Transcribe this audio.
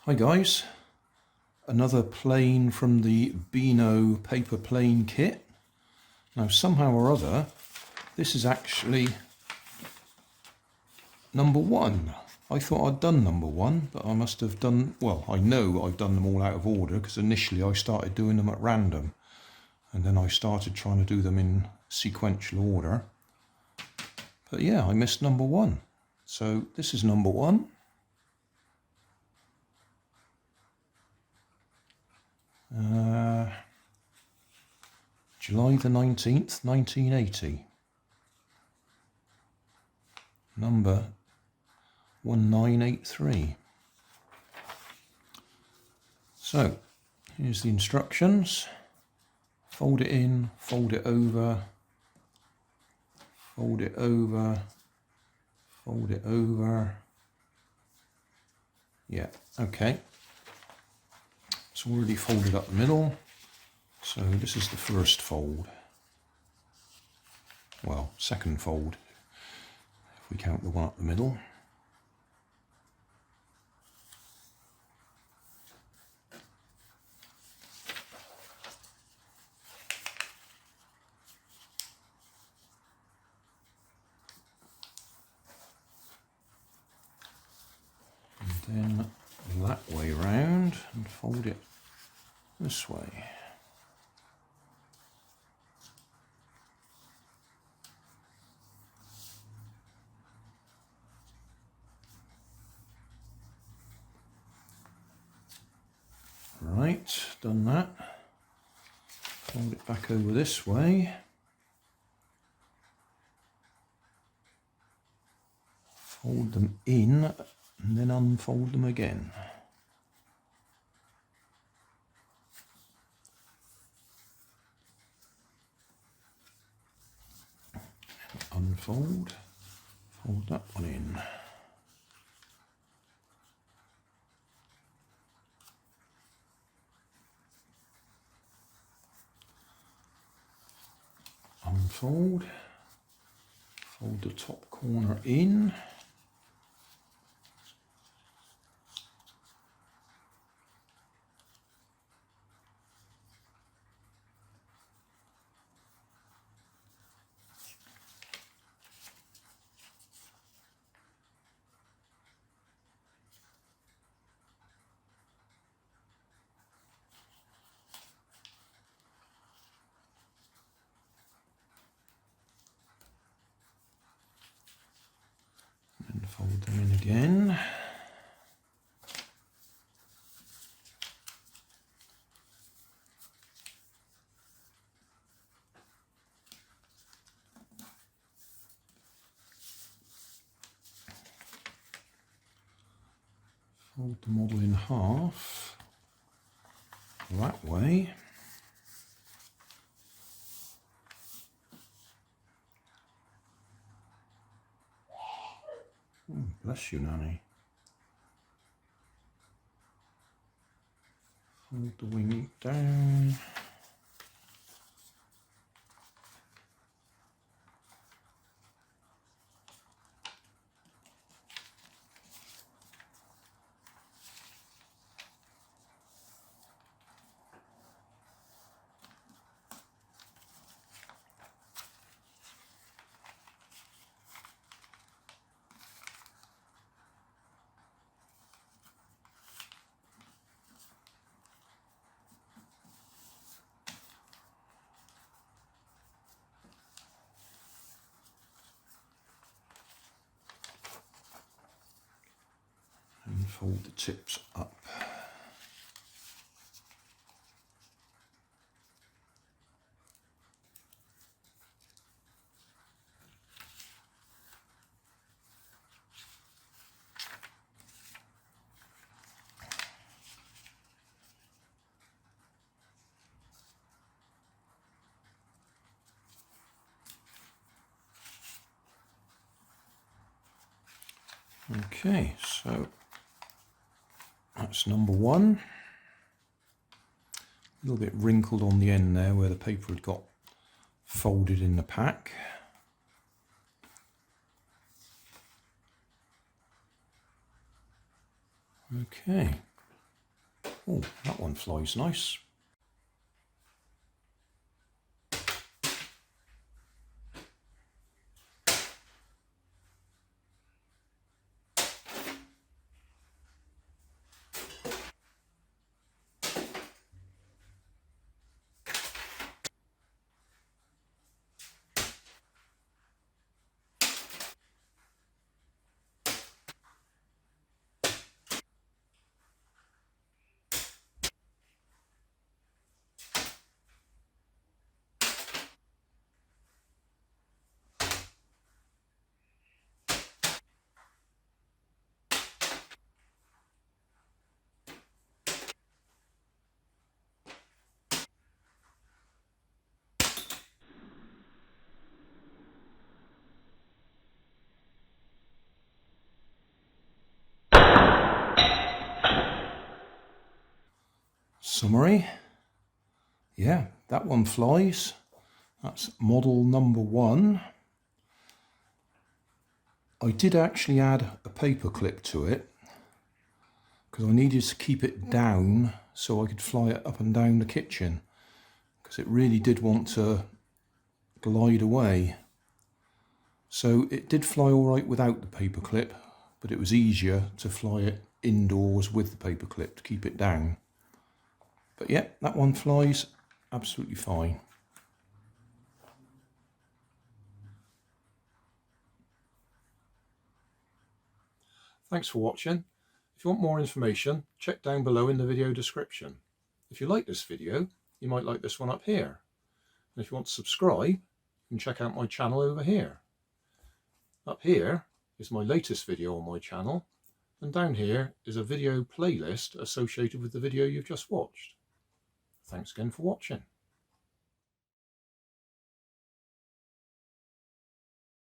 Hi guys, another plane from the BEANO paper plane kit. Now somehow or other this is actually number one. I thought I'd done number one, but I must have done, well, I know I've done them all out of order because initially I started doing them at random and then I started trying to do them in sequential order. But yeah, I missed number one. So this is number one. July the 19th, 1980. Number 1983. So, here's the instructions. Fold it in, fold it over, fold it over, fold it over. Yeah, okay. It's already folded up the middle. So this is the first fold. Well, second fold, if we count the one up the middle. And then that way round and fold it this way. Right, done that. Fold it back over this way. Fold them in and then unfold them again. Unfold, fold that one in. Unfold, fold the top corner in. And fold them in again. Fold the model in half that way. Oh, bless you, Nanny. Fold the wing down. And fold the tips up. Okay, so that's number one. A little bit wrinkled on the end there where the paper had got folded in the pack. Okay, Oh, that one flies nice. Summary. Yeah, that one flies. That's model number 1. I did actually add a paper clip to it because I needed to keep it down so I could fly it up and down the kitchen, because it really did want to glide away. So it did fly all right without the paper clip, but it was easier to fly it indoors with the paper clip to keep it down. But yeah, that one flies absolutely fine. Thanks for watching. If you want more information, check down below in the video description. If you like this video, you might like this one up here. And if you want to subscribe, you can check out my channel over here. Up here is my latest video on my channel, and down here is a video playlist associated with the video you've just watched. Thanks again for watching.